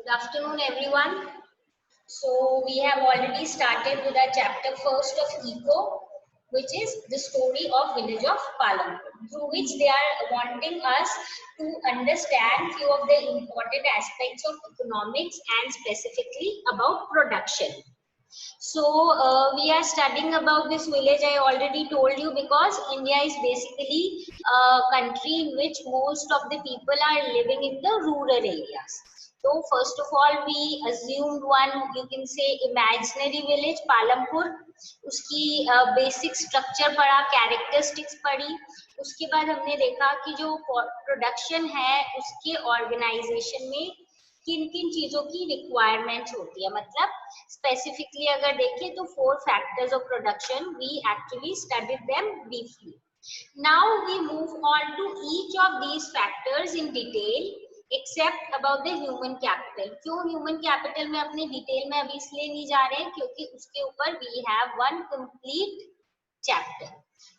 Good afternoon, everyone. So we have already started with our chapter first of Eco, which is the story of village of Palampur, through which they are wanting us to understand few of the important aspects of economics and specifically about production. So we are studying about this village. I already told you because India is basically a country in which most of the people are living in the rural areas. So first of all, we assumed one, you can say, imaginary village, Palampur. उसकी basic structure पढ़ा, characteristics पढ़ी. उसके बाद हमने देखा कि जो production है उसके ऑर्गेनाइजेशन में किन किन चीजों की रिक्वायरमेंट होती है. मतलब स्पेसिफिकली अगर देखें तो 4 factors of production we actually studied them briefly. Now we move on to each of these factors in detail except about the human capital. क्यों ह्यूमन कैपिटल में अपने डिटेल में अभी इसलिए नहीं जा रहे हैं क्योंकि उसके ऊपर we have one complete chapter.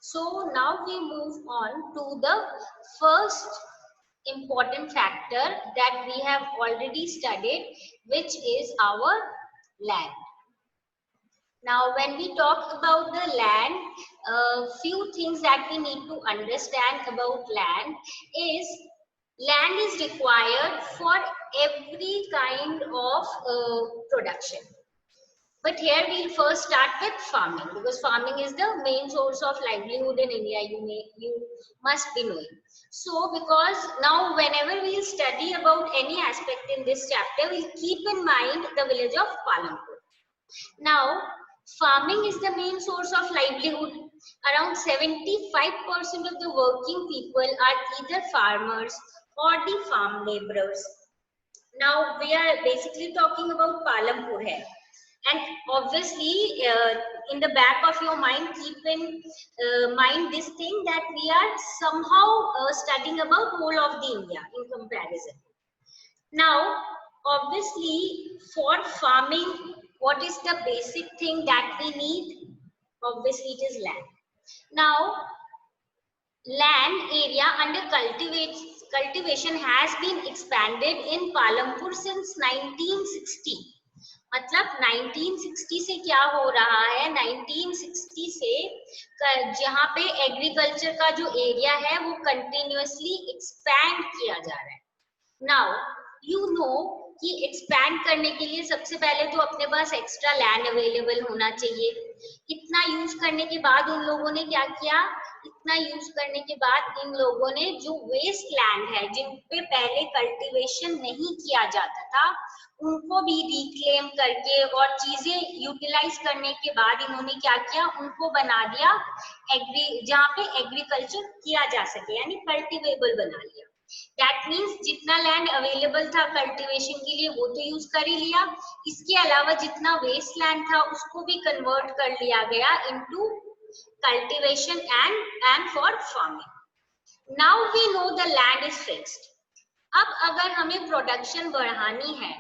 So now we move on to the first important factor that we have already studied, which is our land. Now when we talk about the land, few things that we need to understand about land is required for every kind of production. But here we'll first start with farming because farming is the main source of livelihood in India. You must be knowing. So because now whenever we'll study about any aspect in this chapter, we'll keep in mind the village of Palampur. Now farming is the main source of livelihood. Around 75% of the working people are either farmers or the farm laborers. Now we are basically talking about Palampur here. And obviously in the back of your mind, keep in mind this thing that we are somehow studying about whole of the India in comparison. Now obviously for farming, what is the basic thing that we need? Obviously it is land. Now land area under cultivation has been expanded in Palampur since 1960. मतलब 1960 से क्या हो रहा है, 1960 से जहाँ पे agriculture का जो एरिया है वो कंटिन्यूअसली एक्सपैंड किया जा रहा है. नाउ यू नो कि एक्सपैंड करने के लिए सबसे पहले तो अपने पास एक्स्ट्रा लैंड अवेलेबल होना चाहिए. इतना यूज करने के बाद उन लोगों ने क्या किया, इतना यूज करने के बाद इन लोगों ने जो वेस्ट लैंड है जिन पे पहले कल्टीवेशन नहीं किया जाता था उनको भी रिक्लेम करके और चीजें यूटिलाइज करने के बाद इन्होंने क्या किया, उनको बना दिया जहाँ पे एग्रीकल्चर किया जा सके, यानी कल्टीवेबल बना लिया. दैट मीन्स जितना लैंड अवेलेबल था कल्टीवेशन के लिए वो तो यूज कर ही लिया, इसके अलावा जितना वेस्ट लैंड था उसको भी कन्वर्ट कर लिया गया into cultivation and for farming. Now we know the land is fixed. अब अगर हमें प्रोडक्शन बढ़ानी है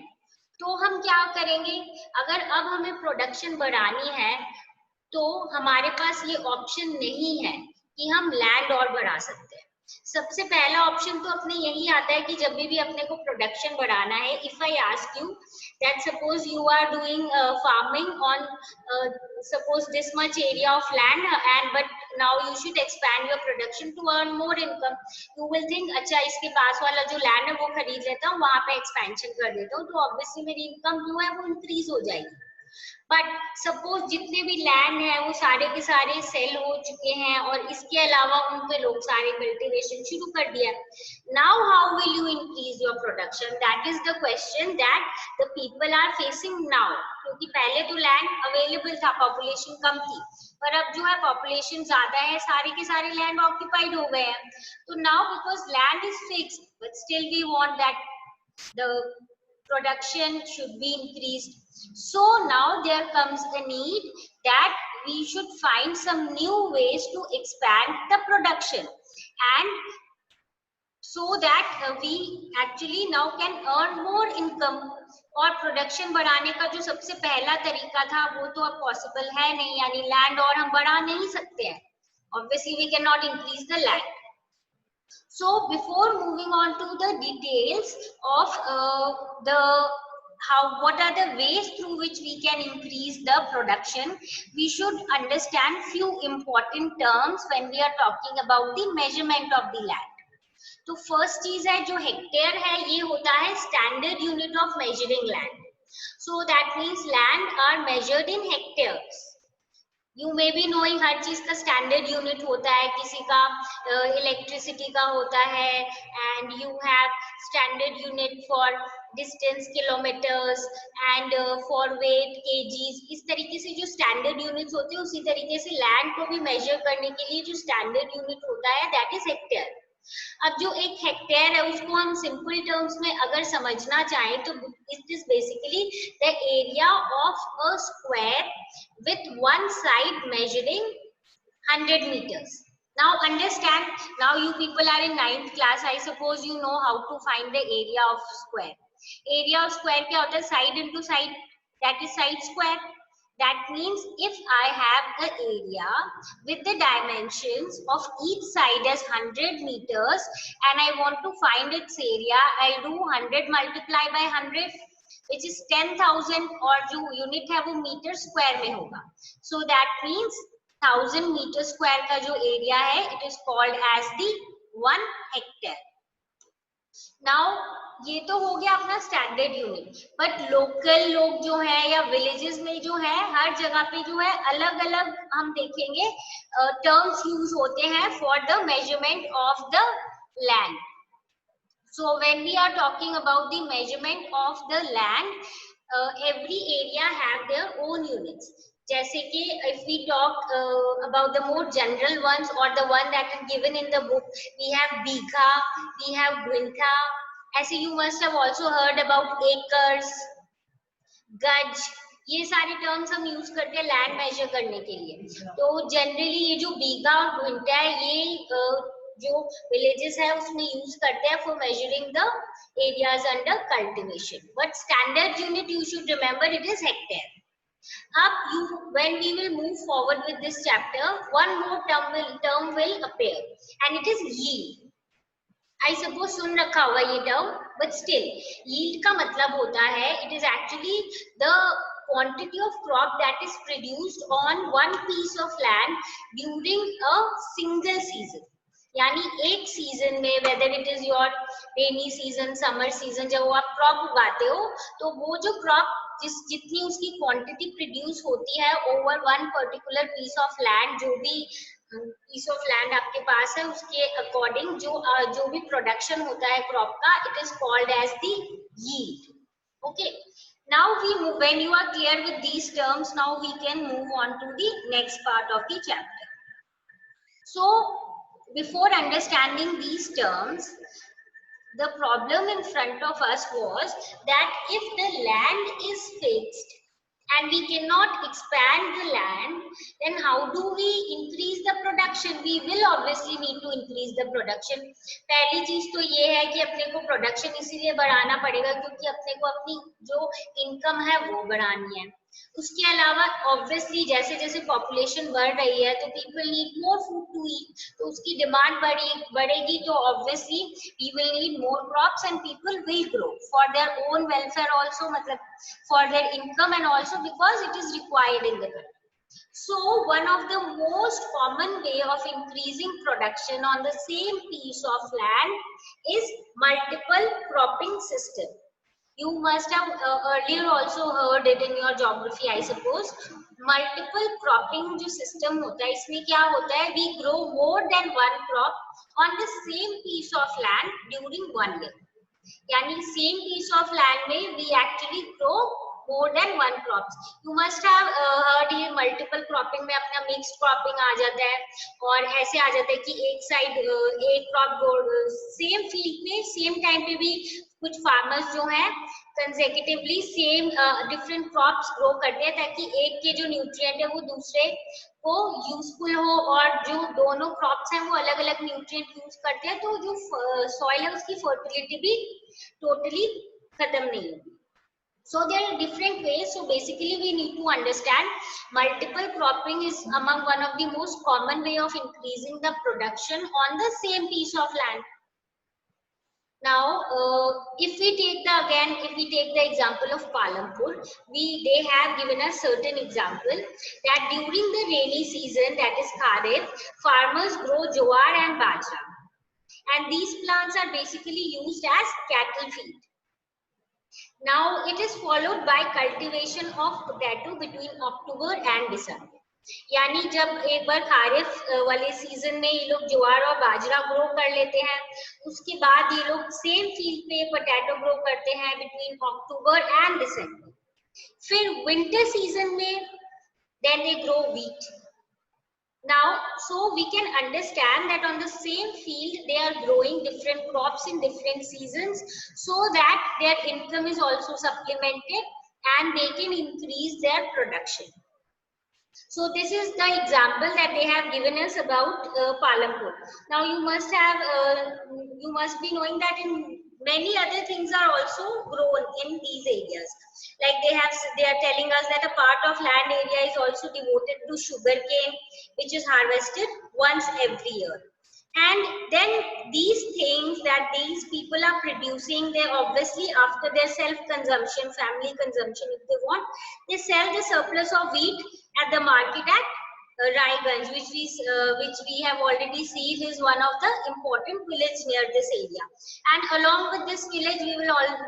तो हम क्या करेंगे? अगर अब हमें प्रोडक्शन बढ़ानी है तो हमारे पास ये ऑप्शन नहीं है कि हम लैंड और बढ़ा सकते हैं. सबसे पहला ऑप्शन तो अपने यही आता है कि जब भी अपने को प्रोडक्शन बढ़ाना है, if I ask you that suppose you are doing farming on suppose this much area of land and but now you should expand your production to earn more income. You will think अच्छा इसके पास वाला जो land है वो खरीद लेता हूँ, वहां पे एक्सपेंशन कर देता हूँ तो ऑब्वियसली मेरी इनकम जो है वो इंक्रीज हो जाएगी. बट सपोज जितने भी लैंड है वो सारे के सारे सेल हो चुके हैं और इसके अलावा उन पे लोग सारे कल्टीवेशन शुरू कर दिया. Now how will you increase your production? That is the question that the people are facing now. क्योंकि पहले तो लैंड अवेलेबल था, पॉपुलेशन कम थी, पर अब जो है पॉपुलेशन ज्यादा है, सारे के सारे लैंड ऑक्यूपाइड हो गए हैं. तो now because land is fixed but still we want that the production should be increased. So now there comes the need that we should find some new ways to expand the production and so that we actually now can earn more income. और production बढ़ाने का जो सबसे पहला तरीका था वो तो अब पॉसिबल है नहीं, यानी लैंड और हम बढ़ा नहीं सकते हैं. Obviously we cannot increase the land. So before moving on to the details of the what are the ways through which we can increase the production, we should understand few important terms when we are talking about the measurement of the land. तो first चीज है जो hectare है, ये होता है standard unit of measuring land. So that means land are measured in hectares. You may be knowing हर चीज का स्टैंडर्ड यूनिट होता है, किसी का इलेक्ट्रिसिटी का होता है, and you have standard unit for distance kilometres and for wait KGs. इस तरीके से जो स्टैंडर्ड यूनिट्स होते हैं, उसी तरीके से लैंड को भी मेजर करने के लिए जो स्टैंडर्ड यूनिट होता है दैट इज हेक्टेयर. अब जो एक हेक्टेयर है उसको हम सिंपल टर्म्स में अगर समझना चाहें तो it is basically the area of a square with one side measuring 100 meters. Now understand, now you people are in 9th class, I suppose you know how to find the area of square. Area of square क्या होता है? Side into side, that is side square. That means if I have the area with the dimensions of each side as 100 meters and I want to find its area, I'll do 100 multiply by 100, which is 10,000, और जो unit है वो metre square में होगा. So that means 1000 metre square का जो area है it is called as the 1 hectare. Now ये तो हो गया अपना स्टैंडर्ड यूनिट, बट लोकल लोग जो है या विलेजेस में जो है हर जगह पे जो है अलग अलग हम देखेंगे टर्म्स यूज होते हैं for the measurement of the land. So when we are talking about the measurement of the land, every area have their own units. जैसे कि if we talk about the more general ones or the one that is given in the book, we have bigha, we have guntha. ऐसे you must have also heard about acres, गज. ये सारे terms हम use करते हैं land major करने के लिए. तो जनरली ये जो बीघा और गुंठा है ये जो विलेजेस है उसमें यूज करते हैं for measuring the areas under cultivation. But standard unit you should remember it is hectare. अब you when we will move forward with this chapter, one more term will appear and it is yield. I suppose सुन रखा होगा ये term, but still yield का मतलब होता है it is actually the quantity of crop that is produced on one piece of land during a single season. यानी एक season में, whether it is your rainy season, summer season, जब वो आप क्रॉप उगाते हो तो वो जो क्रॉप जितनी उसकी क्वांटिटी प्रोड्यूस होती है over one particular piece of land, जो भी पीस ऑफ लैंड आपके पास है उसके अकॉर्डिंग जो भी प्रोडक्शन होता है क्रॉप का, it is called as the yield. Okay, now when you are clear with these terms, now we can move on to the next part of the chapter. So before understanding these terms, the problem in front of us was that if the land is fixed and we cannot expand the land, then how do we increase the production? We will obviously need to increase the production. पहली चीज तो ये है कि अपने को production इसीलिए बढ़ाना पड़ेगा क्योंकि अपने को अपनी जो इनकम है वो बढ़ानी है. उसके अलावा ऑब्वियसली जैसे जैसे पॉपुलेशन बढ़ रही है तो people need more food to eat, तो उसकी डिमांड बढ़ेगी तो obviously we will need more crops and people will grow for their own welfare also, मतलब for their income and also because it is required in the country. So one of the most common way of increasing production on the same piece of land is multiple cropping system. You must have earlier also heard it in your geography, I suppose. Multiple cropping जो system होता है, इसमें क्या होता है, we grow more than one crop on the same piece of land during one year. यानी same piece of land में we actually grow more than one crops. You must have heard ये multiple cropping में अपना mixed cropping आ जाता है और ऐसे आ जाता है कि एक साइड एक क्रॉप सेम फील्ड में सेम टाइम पे भी कुछ फार्मर्स जो हैं consecutively same different crops grow करते हैं ताकि एक के जो न्यूट्रिएंट है वो दूसरे को यूजफुल हो, और जो दोनों क्रॉप्स हैं वो अलग अलग न्यूट्रिएंट यूज करते हैं तो जो सॉइल है उसकी फर्टिलिटी भी टोटली खत्म नहीं होगी. So there are different ways. So basically we need to understand multiple cropping is among one of the most common way of increasing the production on the same piece of land. Now, if we take the example of Palampur, they have given us certain example that during the rainy season, that is Kharif, farmers grow jowar and bajra, and these plants are basically used as cattle feed. Now, it is followed by cultivation of potato between October and December. यानी जब एक बार खारिफ वाले season में ये लोग ज्वार और बाजरा grow कर लेते हैं, उसके बाद ये लोग सेम फील्ड पे पोटैटो ग्रो करते हैं बिटवीन अक्टूबर एंड दिसंबर. फिर विंटर सीजन में then they grow wheat. Now, so we can understand that on the same field, they are growing different crops in different seasons so that their income is also supplemented and they can increase their production. So this is the example that they have given us about Palampur. Now you must be knowing that in many other things are also grown in these areas. Like they are telling us that a part of land area is also devoted to sugarcane, which is harvested once every year. And then these things that these people are producing, they obviously after their self-consumption, family consumption, if they want, they sell the surplus of wheat at the market at Raiganj, which we have already seen is one of the important village near this area. And along with this village,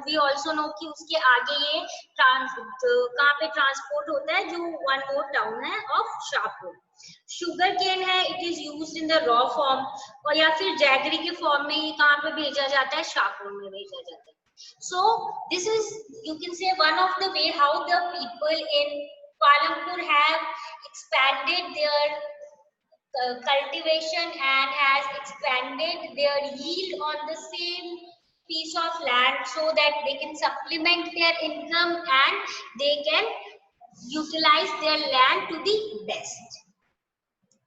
we also know कि उसके आगे ये कहाँ पे transport होता है, जो one more town है of Shahpur. शुगर केन है, it is used in the raw form, और या फिर जैगरी के फॉर्म में ये कहाँ पे भेजा जाता है, शाहपुर में भेजा जाता है. So this is you can से one of the way how the people in Palampur have expanded their cultivation and has expanded their yield on the same piece of land so that they can supplement their income and they can utilize their land to the best.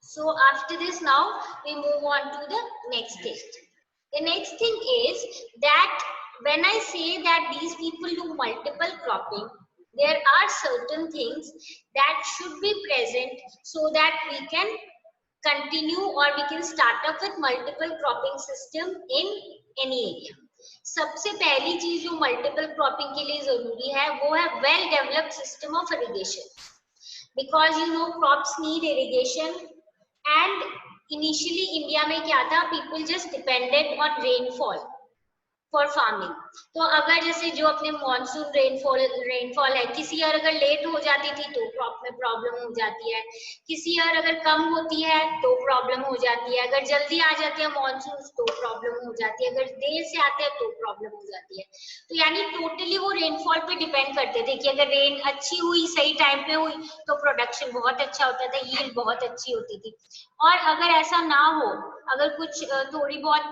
So after this, now we move on to the next thing. The next thing is that when I say that these people do multiple cropping, there are certain things that should be present so that we can continue or we can start up with multiple cropping system in any area. सबसे पहली चीज जो multiple cropping के लिए जरूरी है वो है well developed system of irrigation, because you know crops need irrigation. And initially India में क्या था, people just depended on rainfall for farming. तो अगर जैसे जो अपने मॉनसून रेनफॉल है, किसी ईयर अगर लेट हो जाती थी तो क्रॉप में प्रॉब्लम हो जाती है, किसी ईयर अगर कम होती है तो प्रॉब्लम हो जाती है, अगर जल्दी आ जाती है मॉनसून तो प्रॉब्लम हो जाती है, अगर देर से आते हैं तो प्रॉब्लम हो जाती है. तो यानी टोटली वो रेनफॉल पे डिपेंड करते थे कि अगर रेन अच्छी हुई, सही टाइम पे हुई तो प्रोडक्शन बहुत अच्छा होता था, यील्ड बहुत अच्छी होती थी. और अगर ऐसा ना हो, अगर कुछ थोड़ी बहुत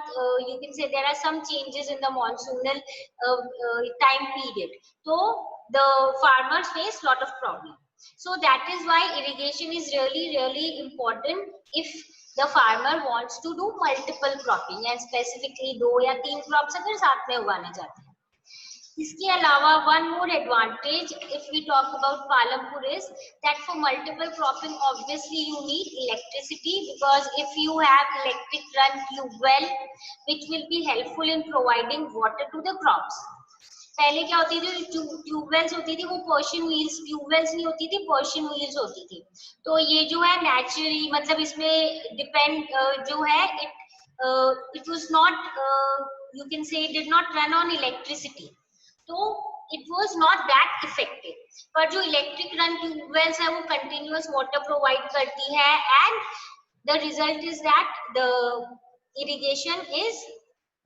you can say there are some changes in the monsoonal time period, so the farmers face lot of problem. So that is why irrigation is really important if the farmer wants to do multiple cropping and specifically 2 या 3 crops अगर साथ में उगाने जाते हैं. इसके अलावा one more advantage if we talk about Palampur is that for multiple cropping obviously you need electricity, because if you have electric run tube well which will be helpful in providing water to the crops. पहले क्या होती थी, tube wells होती थी, वो Persian wheels, tube wells नहीं होती थी, पर्शियन व्हील्स होती थी. तो ये जो है नेचुरली मतलब इसमें डिपेंड जो है it was not you can say did not run on electricity, तो it was not that effective. पर जो इलेक्ट्रिक रन ट्यूबवेल्स है वो कंटिन्यूअस वाटर प्रोवाइड करती है and the result is that the irrigation is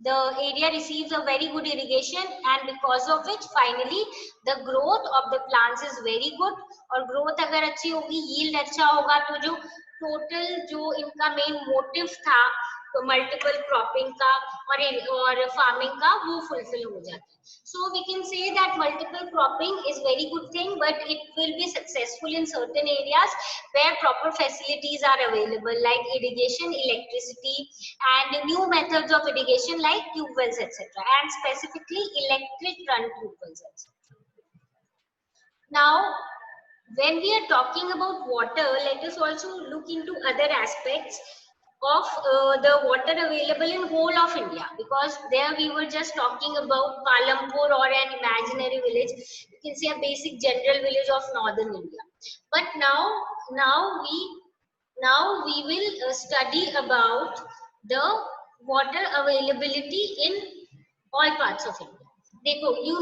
the area receives a very good irrigation, and because of which finally the growth of the plants is very good. और growth अगर अच्छी होगी, yield अच्छा होगा, तो जो total जो इनका main motive था तो मल्टीपल क्रॉपिंग का और फार्मिंग का वो फुलफिल हो जाता है. So we can say that multiple cropping is very good thing, but it will be successful in certain areas where proper facilities are available like irrigation, electricity and new methods of irrigation like tube wells etc., and specifically electric run tube wells etc. Now when we are talking about water, let us also look into other aspects of the water available in whole of India, because there we were just talking about Palampur or an imaginary village, you can say a basic general village of northern India. But now we now we will study about the water availability in all parts of India. देखो, you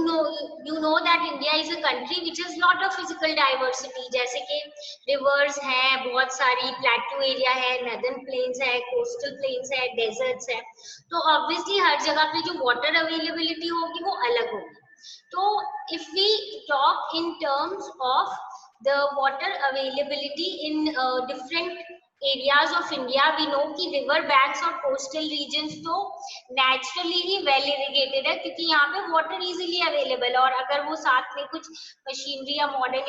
know that India is a country which has lot of physical diversity, जैसे कि rivers हैं, बहुत सारी plateau area है, northern plains है, coastal plains है, deserts है, तो obviously हर जगह पे जो water availability होगी वो अलग होगी. तो if we talk in terms of the water availability in different areas of India, we know कि river banks और coastal regions तो naturally ही well irrigated है, क्योंकि यहाँ पे water easily available है, और अगर वो साथ में कुछ मशीनरी या मॉडर्न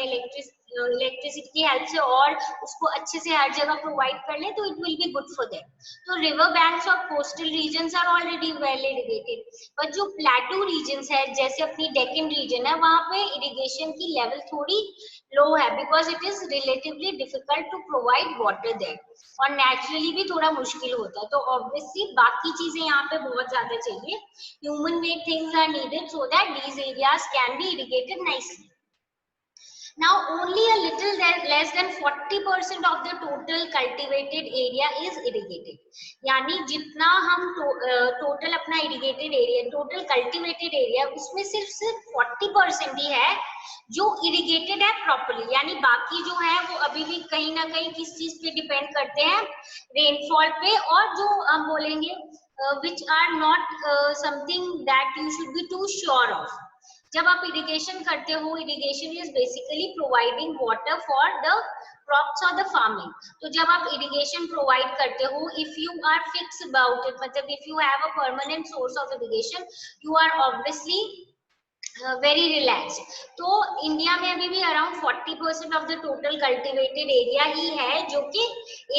इलेक्ट्रिसिटी की हेल्प से और उसको अच्छे से हर जगह प्रोवाइड कर ले तो it will be good for them. तो रिवर बैंक्स और coastal regions are already well irrigated, but जो प्लेटू रीजन्स है जैसे अपनी डेक्कन रीजन है, वहां पे इरिगेशन की लेवल थोड़ी लो है, because it is relatively difficult to provide water there, और नेचुरली भी थोड़ा मुश्किल होता है. तो ऑब्वियसली बाकी चीजें यहाँ पे बहुत ज्यादा चाहिए, human made things are needed so that these areas can be irrigated nicely. Now only a little less than 40% of the total cultivated area is irrigated. यानी जितना हम टोटल अपना irrigated area, total cultivated area, उसमें सिर्फ 40% ही है जो irrigated है properly. यानी बाकी जो है वो अभी भी कहीं ना कहीं किस चीज पे डिपेंड करते हैं, रेनफॉल पे, और जो हम बोलेंगे which are not something that you should be too sure of. जब आप इरिगेशन करते हो, irrigation is basically providing water for the crops और द फार्मिंग. तो जब आप इरिगेशन प्रोवाइड करते हो, if you are fix about it, मतलब if you have a permanent source of irrigation, you are obviously very relax. तो India में अभी भी around 40% of the total cultivated area ही है जो कि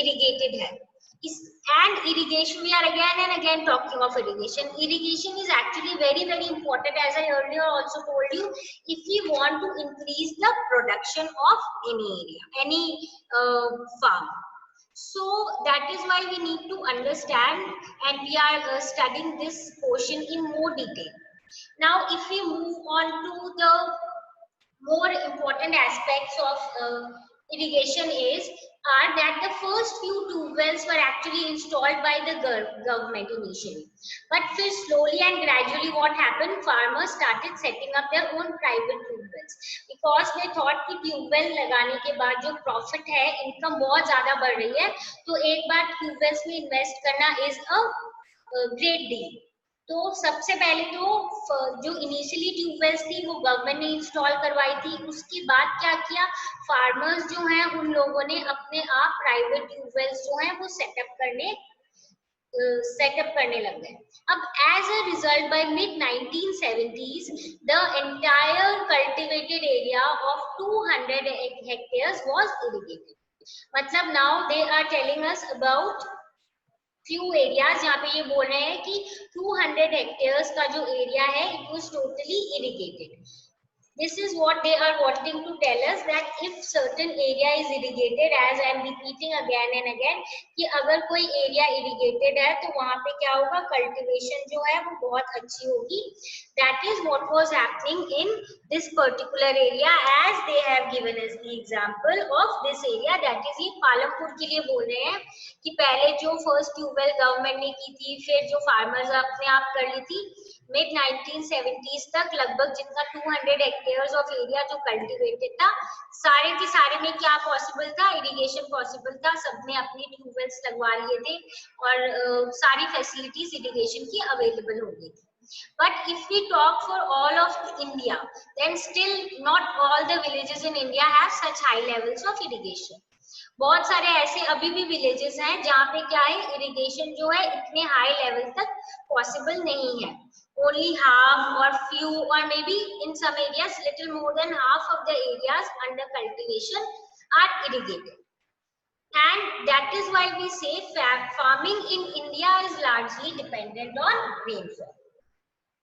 इरिगेटेड है. And irrigation, we are again and again talking of irrigation. Irrigation is actually very important, as I earlier also told you, if we want to increase the production of any area, any farm. So that is why we need to understand, and we are studying this portion in more detail. Now if we move on to the more important aspects of irrigation are that the first few tube wells were actually installed by the government initially, but फिर slowly and gradually what happened, farmers started setting up their own private tube wells, because they thought कि tube well लगाने के बाद जो profit है, income बहुत ज़्यादा बढ़ रही है, तो एक बार tube wells में invest करना is a great deal. तो सबसे पहले तो जो इनिशियली ट्यूबवेल्स थी वो गवर्नमेंट ने इंस्टॉल करवाई थी, उसके बाद क्या किया, फार्मर्स जो हैं उन लोगों ने अपने आप प्राइवेट ट्यूबवेल्स जो हैं वो सेटअप करने लग गए. अब as a result by mid 1970s the entire cultivated area of 200 hectares was irrigated. मतलब now they are telling us about few areas जहाँ पे ये बोल रहे हैं कि 200 hectares का जो एरिया है it was totally irrigated. This is what they are wanting to tell us, that if certain area is irrigated, as I am repeating again and again, कि अगर कोई area irrigated है तो वहाँ पे क्या होगा, cultivation जो है वो बहुत अच्छी होगी. That is what was happening in this particular area, as they have given us the example of this area, that is ये पालमपुर के लिए बोल रहे हैं कि पहले जो फर्स्ट ट्यूबवेल गवर्नमेंट ने की थी, फिर जो फार्मर्स अपने आप कर ली थी, मिड 1970s तक लगभग जितना 200 हेक्टेयर्स ऑफ एरिया जो कल्टिवेटेड था, सारे के सारे में क्या पॉसिबल था, इरिगेशन पॉसिबल था, सबने अपने ट्यूबवेल्स लगवा लिए थे और सारी फैसिलिटीज इरिगेशन की अवेलेबल हो गई थी. But if we talk for all of India, then still not all the villages in India have such high levels of irrigation. बहुत सारे ऐसे अभी भी विलेजेस हैं जहाँ पे क्या है, इरिगेशन जो है इतने हाई लेवल तक पॉसिबल नहीं है. Only half or few or maybe in some areas little more than half of the areas under cultivation are irrigated. And that is why we say farming in India is largely dependent on rainfall.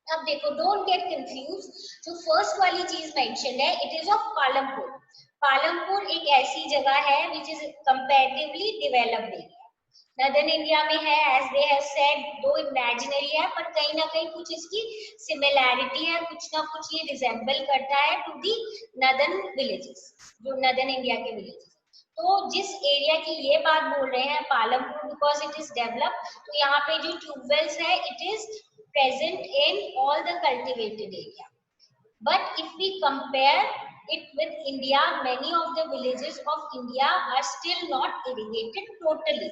अब देखो, don't get confused, जो first वाली चीज mentioned है, it is of Palampur. Palampur एक ऐसी जगह है which is comparatively developed area. Northern India में है, एज दे हैव सेड, दो इमेजिनरी है पर कहीं ना कहीं कुछ इसकी सिमिलैरिटी है, कुछ ना कुछ ये रिजेंबल करता है टू दी नदर्न विलेजेस, जो नदर्न इंडिया के विलेजेस। तो जिस एरिया की ये बात बोल रहे हैं Palampur, because it is developed, तो यहाँ पे जो ट्यूबवेल्स है it is present in all the cultivated area. But if we compare it with India, many of the villages of India are still not irrigated totally.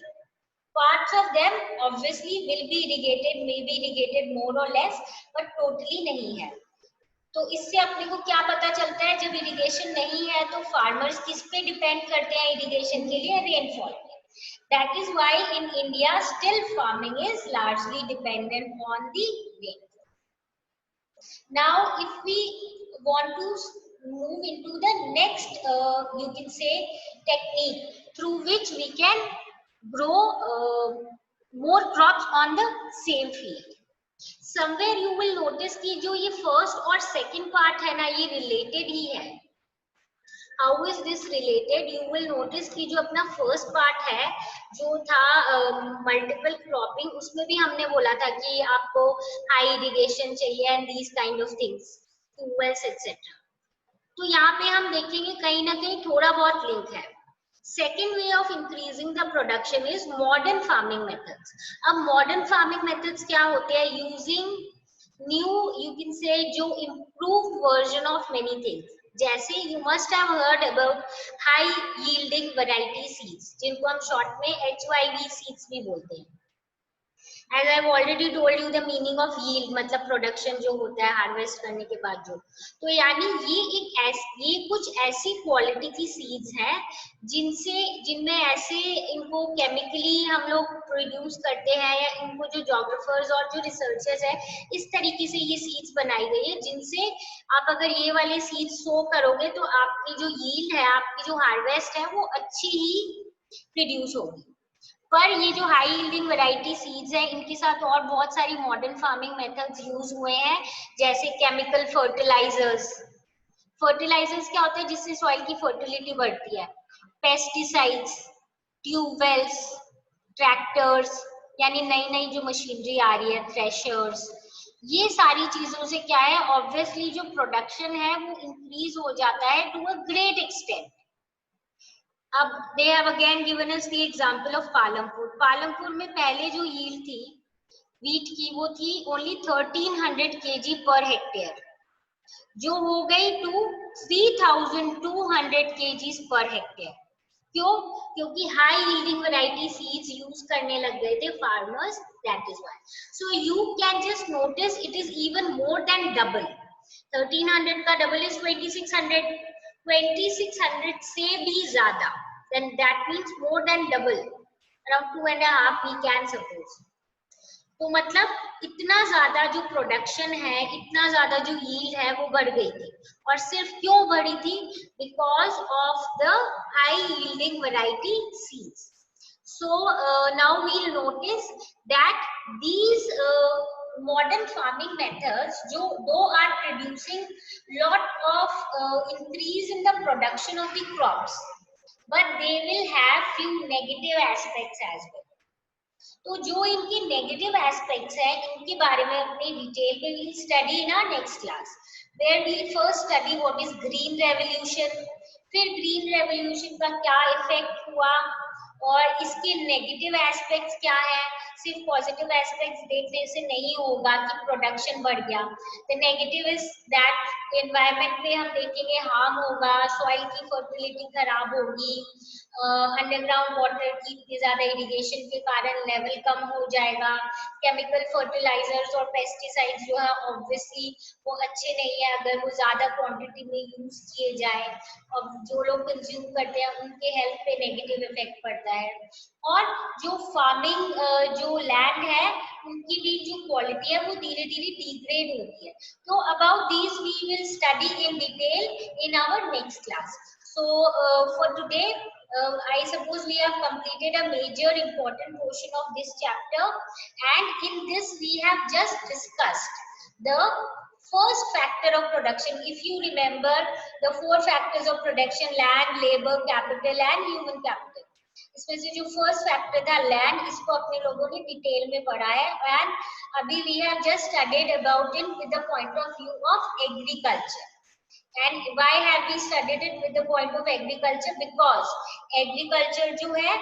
Parts of them obviously will be irrigated, may be irrigated more or less, but totally नहीं है। तो इससे अपने को क्या पता चलता है, जब इरिगेशन नहीं है तो फार्मर्स किस पे डिपेंड करते हैं इरिगेशन के लिए? रेनफॉल पे। That is why in India still farming is largely dependent on the rain. Now, if we want to move into the next, you can say, technique through which we can grow more crops on the same field. Somewhere you will notice कि जो ये first और second part है ना, ये related ही है। How is this related? You will notice कि जो अपना first part है, जो था multiple cropping, उसमें भी हमने बोला था कि आपको high irrigation चाहिए and these kind of things, wells etc. तो यहाँ पे हम देखेंगे कहीं ना कहीं थोड़ा बहुत लिंक है। Second way of increasing the production is modern farming methods. अब modern farming methods क्या होते हैं? Using new, you can say, जो improved version of many things. जैसे you must have heard about high yielding variety seeds, जिनको हम short में HYV seeds भी बोलते हैं। As I've already told you the meaning of yield, मतलब production जो होता है हार्वेस्ट करने के बाद जो, तो यानी ये कुछ ऐसी क्वालिटी की सीड्स हैं जिनमें ऐसे इनको केमिकली हम लोग प्रोड्यूस करते हैं, या इनको जो जोग्राफर्स और जो रिसर्चर्स है इस तरीके से ये सीड्स बनाई गई है, जिनसे आप अगर ये वाले सीड्स सो करोगे तो आपकी जो यील्ड है, आपकी जो हार्वेस्ट है, वो अच्छी ही प्रोड्यूस होगी। पर ये जो हाई यील्डिंग वैरायटी सीड्स है, इनके साथ और बहुत सारी मॉडर्न फार्मिंग मेथड्स यूज हुए हैं, जैसे केमिकल फर्टिलाइजर्स। फर्टिलाइजर्स क्या होते हैं? जिससे सॉइल की फर्टिलिटी बढ़ती है। पेस्टिसाइड्स, ट्यूबवेल्स, ट्रैक्टर्स, यानी नई नई जो मशीनरी आ रही है, थ्रेशर्स, ये सारी चीजों से क्या है, ऑब्वियसली जो प्रोडक्शन है वो इंक्रीज हो जाता है टू अ ग्रेट एक्सटेंट। अब they have again given us the example of Palampur. Palampur में पहले जो यील्ड थी वीट की, वो थी ओनली 1300 kg पर हेक्टेयर, जो हो गई टू 3200 kg पर हेक्टेयर। क्यों? क्योंकि high yielding variety seeds use करने लग गए थे farmers, that is why. So you can just notice it is even more than double. 1300 का डबल इज 2600, 2600 से भी ज्यादा, then that means more than double, around 2.5 we can suppose। तो मतलब इतना ज्यादा जो प्रोडक्शन है, इतना ज्यादा जो यील्ड है वो बढ़ गई थी। और सिर्फ क्यों बढ़ी थी? Because of the high yielding variety seeds. So now we'll notice that these modern farming methods, though are producing lot of increase in the production of the crops, but they will have few negative aspects as well। तो जो इनके negative aspects हैं, इनके बारे में अपनी detail में we'll study in our next class, where we'll first study what is green revolution, फिर ग्रीन रेवोल्यूशन का क्या इफेक्ट हुआ और इसके नेगेटिव एस्पेक्ट्स क्या है। सिर्फ पॉजिटिव एस्पेक्ट्स देखने से नहीं होगा कि प्रोडक्शन बढ़ गया। The negative is that environment पे हम देखेंगे हार्म होगा, सॉइल की फर्टिलिटी खराब होगी, अंडरग्राउंड वाटर की इतनी ज्यादा इरिगेशन के कारण लेवल कम हो जाएगा, केमिकल फर्टिलाइजर्स और पेस्टिसाइड्स जो है ऑब्वियसली वो अच्छे नहीं है अगर वो ज्यादा क्वांटिटी में यूज किए जाए, और जो लोग कंज्यूम करते हैं उनके हेल्थ पे नेगेटिव इफेक्ट पड़ता है। और जो फार्मिंग जो लैंड है उनकी भी जो क्वालिटी है वो धीरे धीरे डिग्रेड होती है। तो about these we will study in detail in our next class. So for today, I suppose we have completed a major important portion of this chapter, and in this we have just discussed the first factor of production. If you remember the 4 factors of production: land, labor, capital and human capital. इसमें से जो first factor था land, इसको अपने लोगों ने detail में पढ़ा है एंड अभी we have just studied about it with the point of view of agriculture. And why have we studied it with the point of agriculture? Because agriculture जो है,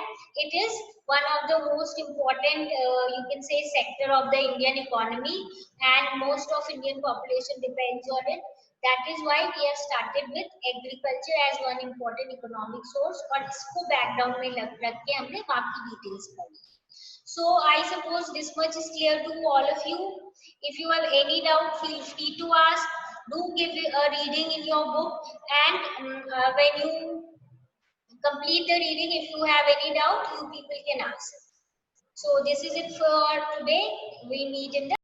it is one of the most important, you can say, sector of the Indian economy, and most of Indian population depends on it. That is why we have started with agriculture as one important economic source, और इसको background में रख के हमने बाकी details पढ़ी. So I suppose this much is clear to all of you. If you have any doubt, feel free to ask. Do give a reading in your book, and when you complete the reading, if you have any doubt, you people can ask. So this is it for today. We meet in the